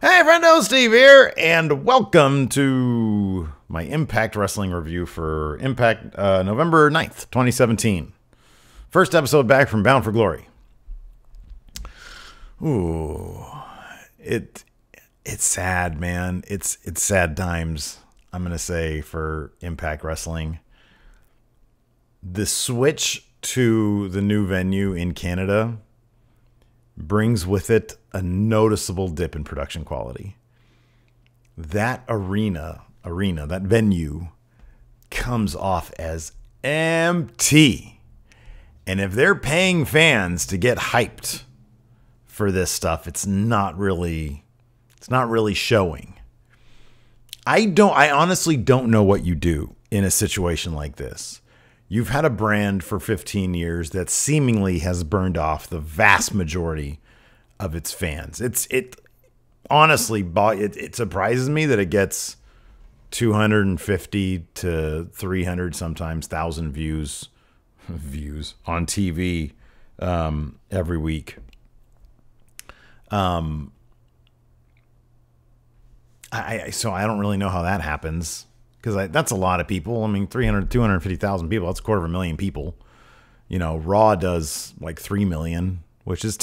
Hey, friendo, Steve here, and welcome to my Impact Wrestling review for Impact November 9th, 2017. First episode back from Bound for Glory. Ooh, it's sad, man. It's sad times, I'm going to say, for Impact Wrestling. The switch to the new venue in Canada brings with it a noticeable dip in production quality. That arena, that venue, comes off as empty. And if they're paying fans to get hyped for this stuff, it's not really showing. I honestly don't know what you do in a situation like this. You've had a brand for 15 years that seemingly has burned off the vast majority of its fans. It surprises me that it gets 250 to 300, sometimes 1,000 views on TV every week. So I don't really know how that happens. Because that's a lot of people. I mean, 300, 250,000 people. That's 250,000 people. You know, Raw does like 3 million, which is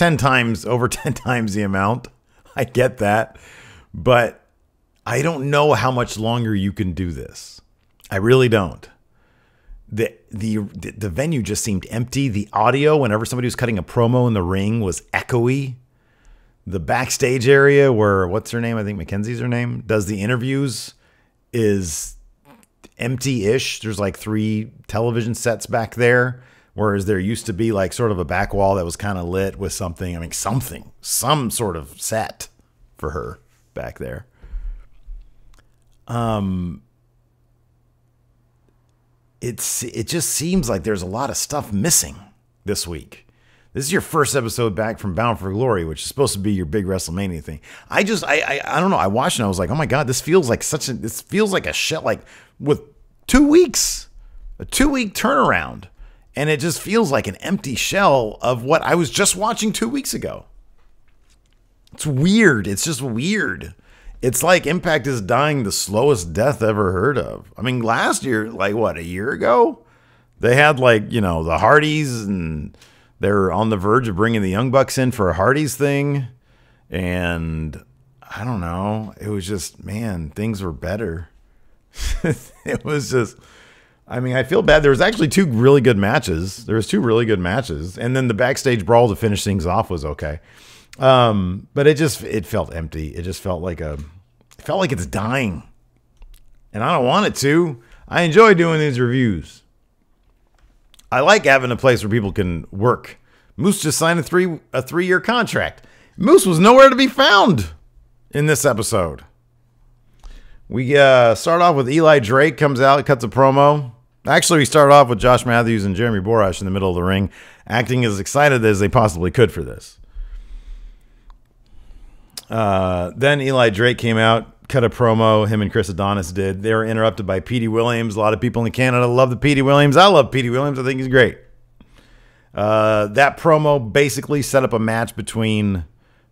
over 10 times the amount. I get that. But I don't know how much longer you can do this. I really don't. The venue just seemed empty. The audio, whenever somebody was cutting a promo in the ring, was echoey. The backstage area where, what's her name? I think Mackenzie's her name. Does the interviews is empty-ish. There's like 3 television sets back there, whereas there used to be like sort of a back wall that was kind of lit with something. I mean, some sort of set for her back there. It just seems like there's a lot of stuff missing this week. This is your first episode back from Bound for Glory, which is supposed to be your big WrestleMania thing. I don't know. I watched and I was like, oh my God, this feels like a shit, like with 2 weeks, a 2-week turnaround. And it just feels like an empty shell of what I was just watching 2 weeks ago. It's weird. It's just weird. It's like Impact is dying the slowest death ever heard of. I mean, last year, like what, a year ago? They had like, the Hardys and they're on the verge of bringing the Young Bucks in for a Hardys thing. And I don't know. It was just, man, things were better. It was just, I mean, I feel bad. There was actually 2 really good matches. There was 2 really good matches. And then the backstage brawl to finish things off was okay. But it felt empty. It just felt like it's dying. And I don't want it to. I enjoy doing these reviews. I like having a place where people can work. Moose just signed a 3-year contract. Moose was nowhere to be found in this episode. We start off with Eli Drake comes out, cuts a promo. Actually, we start off with Josh Matthews and Jeremy Borash in the middle of the ring, acting as excited as they possibly could for this. Then Eli Drake came out, cut a promo. Him and Chris Adonis did. They were interrupted by Petey Williams. A lot of people in Canada love the Petey Williams. I love Petey Williams. I think he's great. That promo basically set up a match between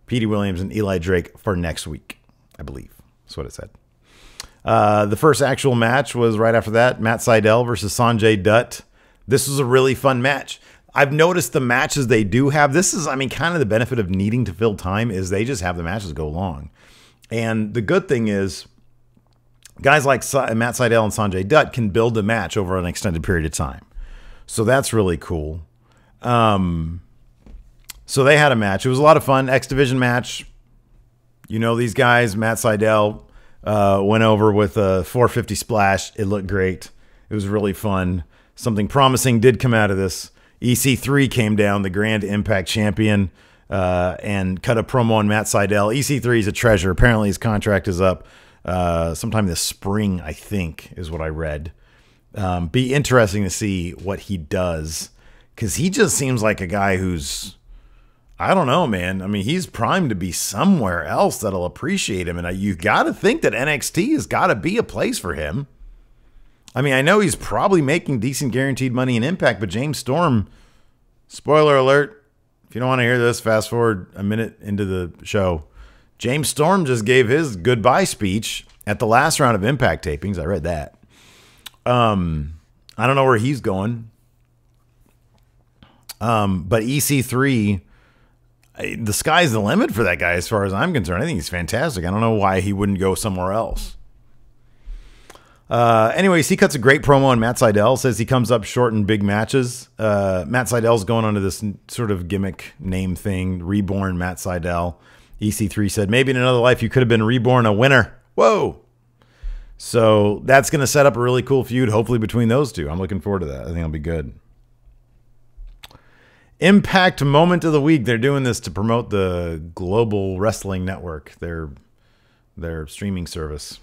Petey Williams and Eli Drake for next week, I believe. That's what it said. The first actual match was right after that, Matt Sydal versus Sanjay Dutt. This was a really fun match. I've noticed the matches they do have. This is, I mean, kind of the benefit of needing to fill time is they just have the matches go long. And the good thing is guys like Matt Sydal and Sanjay Dutt can build a match over an extended period of time. So that's really cool. So they had a match. It was a lot of fun. X Division match. You know these guys. Matt Sydal went over with a 450 splash. It looked great. It was really fun. Something promising did come out of this. EC3 came down, the Grand Impact champion, and cut a promo on Matt Sydal. EC3 is a treasure. Apparently his contract is up sometime this spring, I think, is what I read. Be interesting to see what he does, because he just seems like a guy who's, I don't know, man. I mean, he's primed to be somewhere else that'll appreciate him, and you got to think that NXT has got to be a place for him. I mean, I know he's probably making decent guaranteed money in Impact, but James Storm, spoiler alert, if you don't want to hear this, fast forward a minute into the show. James Storm just gave his goodbye speech at the last round of Impact tapings. I read that. I don't know where he's going. But EC3, the sky's the limit for that guy as far as I'm concerned. I think he's fantastic. I don't know why he wouldn't go somewhere else. Anyways, he cuts a great promo on Matt Sydal, says he comes up short in big matches. Matt Sydal's going under this sort of gimmick name thing, Reborn Matt Sydal. EC3 said, maybe in another life you could have been reborn a winner. Whoa. So that's going to set up a really cool feud, hopefully between those two. I'm looking forward to that. I think it'll be good. Impact Moment of the Week. They're doing this to promote the Global Wrestling Network, their streaming service.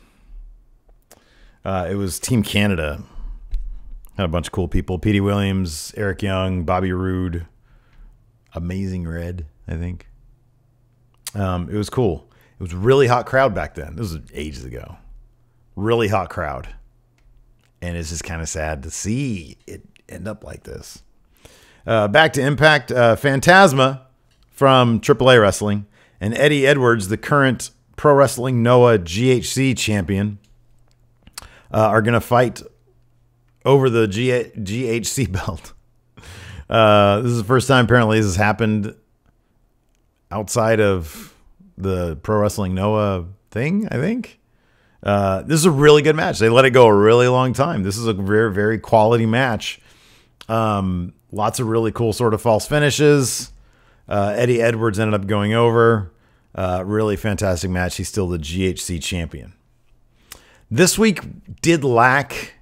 It was Team Canada. Had a bunch of cool people. Petey Williams, Eric Young, Bobby Roode, Amazing Red, I think. It was cool. It was a really hot crowd back then. This was ages ago. Really hot crowd. And it's just kind of sad to see it end up like this. Back to Impact. Phantasma from AAA Wrestling and Eddie Edwards, the current Pro Wrestling Noah GHC champion, are going to fight over the GHC belt. This is the first time apparently this has happened outside of the Pro Wrestling Noah thing, I think. This is a really good match. They let it go a really long time. This is a very, very quality match. Lots of really cool sort of false finishes. Eddie Edwards ended up going over. Really fantastic match. He's still the GHC champion. This week did lack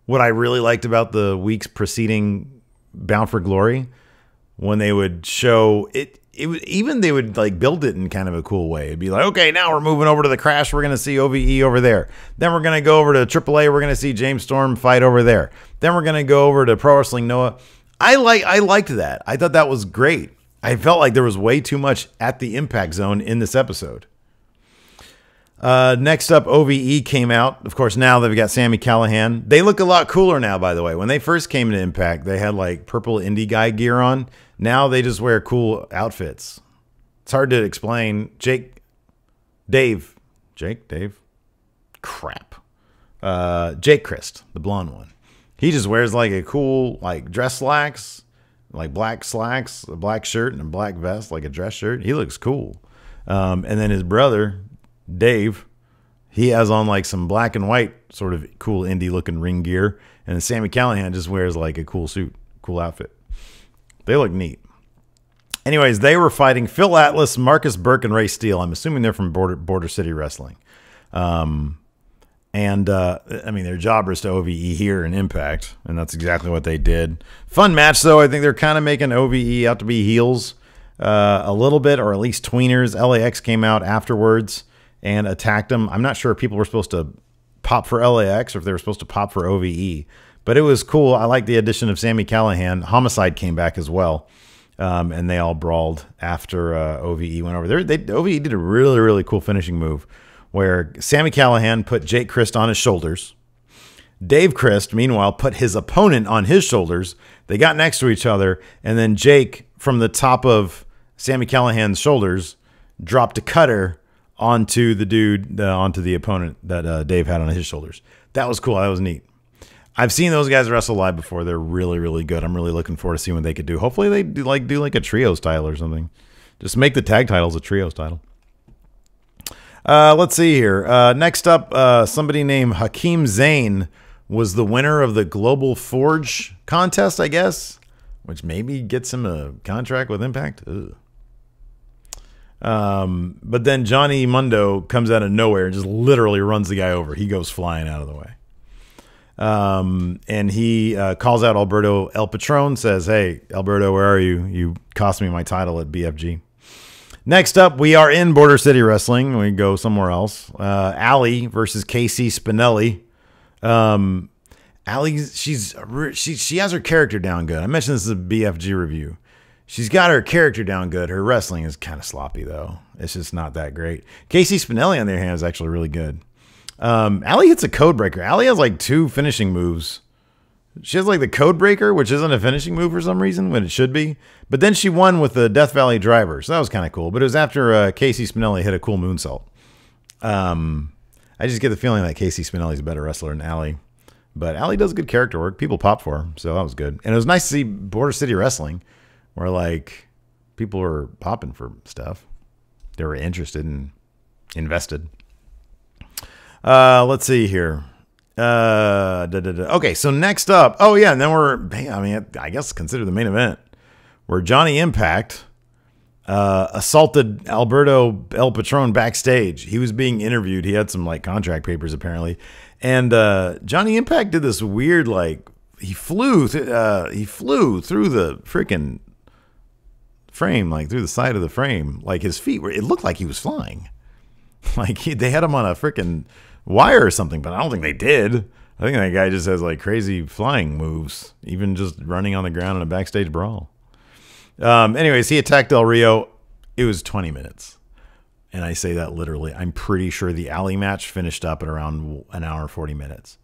what I really liked about the weeks preceding Bound for Glory, when they would show it. They would like build it in kind of a cool way. It'd be like, okay, now we're moving over to the Crash. We're going to see OVE over there. Then we're going to go over to AAA. We're going to see James Storm fight over there. Then we're going to go over to Pro Wrestling Noah. I liked that. I thought that was great. I felt like there was way too much at the Impact Zone in this episode. Next up, OVE came out. Of course, now they've got Sami Callihan. They look a lot cooler now, by the way. When they first came to Impact, they had like purple indie guy gear on. Now they just wear cool outfits. It's hard to explain. Dave. Crap. Jake Christ, the blonde one. He just wears like a cool like dress slacks, like black slacks, a black shirt, and a black vest, like a dress shirt. He looks cool. And then his brother, Dave, he has on like some black and white sort of cool indie looking ring gear. And then Sami Callihan just wears like a cool suit, cool outfit. They look neat. Anyways, they were fighting Phil Atlas, Marcus Burke, and Ray Steele. I'm assuming they're from Border City Wrestling. I mean, they're jobbers to OVE here in Impact, and that's exactly what they did. Fun match, though. I think they're kind of making OVE out to be heels a little bit, or at least tweeners. LAX came out afterwards and attacked them. I'm not sure if people were supposed to pop for LAX or if they were supposed to pop for OVE. But it was cool. I like the addition of Sami Callihan. Homicide came back as well. And they all brawled after OVE went over there. OVE did a really, really cool finishing move where Sami Callihan put Jake Christ on his shoulders. Dave Christ, meanwhile, put his opponent on his shoulders. They got next to each other. And then Jake, from the top of Sami Callihan's shoulders, dropped a cutter onto the dude, onto the opponent that Dave had on his shoulders. That was cool. That was neat. I've seen those guys wrestle live before. They're really, really good. I'm really looking forward to seeing what they could do. Hopefully they do like a trios title or something. Just make the tag titles a trios title. Let's see here. Next up, somebody named Hakeem Zayn was the winner of the Global Forge contest, I guess, which maybe gets him a contract with Impact. Ugh. But then Johnny Mundo comes out of nowhere and just literally runs the guy over. He goes flying out of the way. And he calls out Alberto El Patron, says, hey, Alberto, where are you? You cost me my title at BFG. Next up, we are in Border City Wrestling. We go somewhere else. Allie versus Casey Spinelli. Allie, she has her character down good. I mentioned this is a BFG review. She's got her character down good. Her wrestling is kind of sloppy, though. It's just not that great. Casey Spinelli, on the other hand, is actually really good. Allie hits a code breaker. Allie has like 2 finishing moves She has like the code breaker, which isn't a finishing move for some reason when it should be. But then she won with the Death Valley driver. So that was kind of cool. But it was after Casey Spinelli hit a cool moonsault. I just get the feeling that Casey Spinelli's a better wrestler than Allie. But Allie does good character work. People pop for her. So that was good. And it was nice to see Border City Wrestling where like people were popping for stuff. They were interested and invested. Let's see here. Okay, so next up, and then I guess consider the main event where Johnny Impact assaulted Alberto El Patron backstage. He was being interviewed. He had some like contract papers apparently, and Johnny Impact did this weird like he flew through the freaking frame, like through the side of the frame, like his feet were. It looked like he was flying, like they had him on a freaking wire or something, but I don't think they did. I think that guy just has like crazy flying moves, even just running on the ground in a backstage brawl. Anyways, he attacked Del Rio. It was 20 minutes. And I say that literally. I'm pretty sure the alley match finished up at around an hour, 40 minutes.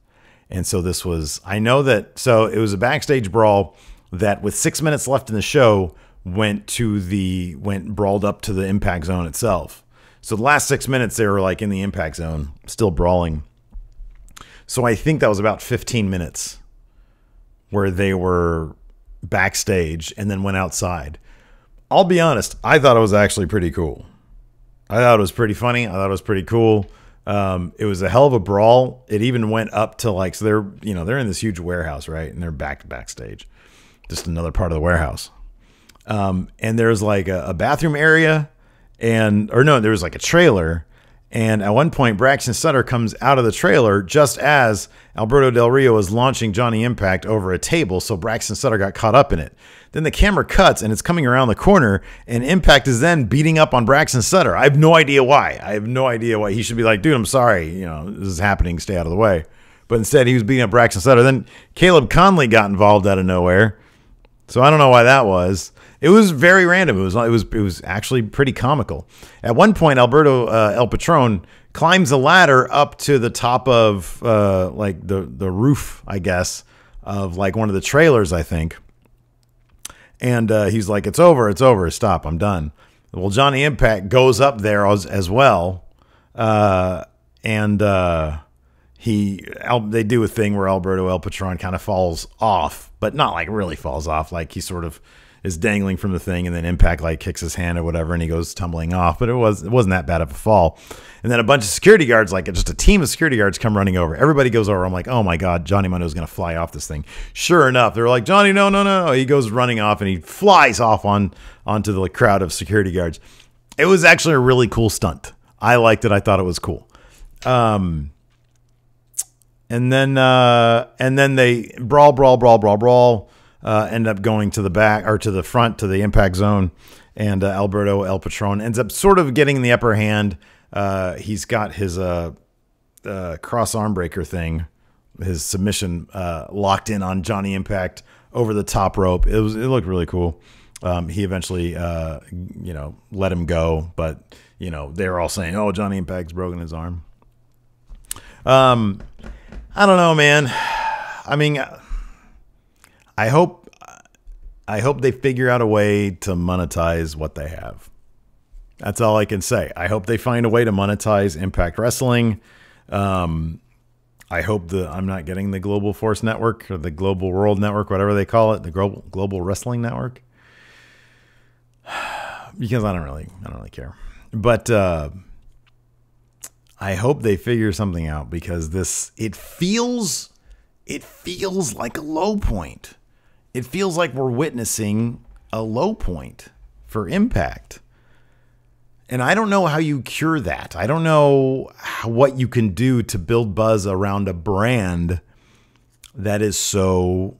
And so this was, I know that, so it was a backstage brawl that with 6 minutes left in the show went brawled up to the Impact Zone itself. So the last 6 minutes, they were like in the Impact Zone, still brawling. So I think that was about 15 minutes where they were backstage and then went outside. I'll be honest, I thought it was actually pretty cool. I thought it was pretty funny. I thought it was pretty cool. It was a hell of a brawl. It even went up to like, so they're in this huge warehouse, right? And they're backstage, just another part of the warehouse. And there's like a bathroom area. There was like a trailer, and at one point Braxton Sutter comes out of the trailer just as Alberto Del Rio is launching Johnny Impact over a table, so Braxton Sutter got caught up in it. Then the camera cuts, and it's coming around the corner, and Impact is then beating up on Braxton Sutter. I have no idea why. He should be like, dude, I'm sorry, this is happening, stay out of the way. But instead, he was beating up Braxton Sutter. Then Caleb Conley got involved out of nowhere, so I don't know why that was. It was very random. It was actually pretty comical. At one point, Alberto El Patron climbs a ladder up to the top of like the roof, I guess, of like one of the trailers, I think. And he's like, "It's over, stop, I'm done." Well, Johnny Impact goes up there as well, and they do a thing where Alberto El Patron kind of falls off, but not like really falls off, like he sort of is dangling from the thing, and then Impact like kicks his hand or whatever, and he goes tumbling off. But it wasn't that bad of a fall. And then a bunch of security guards, like just a team of security guards, come running over. Everybody goes over. I'm like, oh my god, Johnny Mundo's gonna fly off this thing. Sure enough, they're like, Johnny, no. He goes running off, and he flies off onto the crowd of security guards. It was actually a really cool stunt. I liked it. I thought it was cool. And then they brawl. End up going to the back or to the front to the Impact Zone, and Alberto El Patron ends up sort of getting the upper hand. He's got his cross arm breaker thing, his submission locked in on Johnny Impact over the top rope. It looked really cool. He eventually let him go, but they were all saying, "Oh, Johnny Impact's broken his arm." I don't know, man. I mean, I hope they figure out a way to monetize what they have. That's all I can say. I hope they find a way to monetize Impact Wrestling. I hope I'm not getting the Global Force Network or the Global World Network, whatever they call it, the Global Wrestling Network, because I don't really care. But I hope they figure something out, because it feels like a low point. It feels like we're witnessing a low point for Impact. And I don't know how you cure that. I don't know what you can do to build buzz around a brand that is so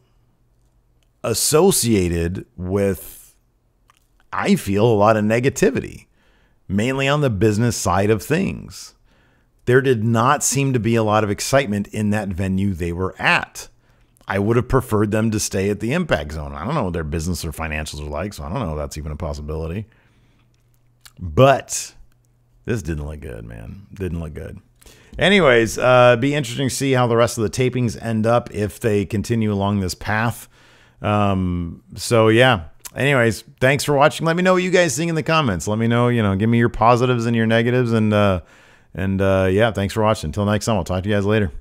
associated with, I feel, a lot of negativity, mainly on the business side of things. There did not seem to be a lot of excitement in that venue they were at. I would have preferred them to stay at the Impact Zone. I don't know what their business or financials are like, so I don't know if that's even a possibility. But this didn't look good, man. Didn't look good. Anyways, be interesting to see how the rest of the tapings end up if they continue along this path. So yeah. Anyways, thanks for watching. Let me know what you guys think in the comments. Let me know, give me your positives and your negatives. And yeah, thanks for watching. Until next time, I'll talk to you guys later.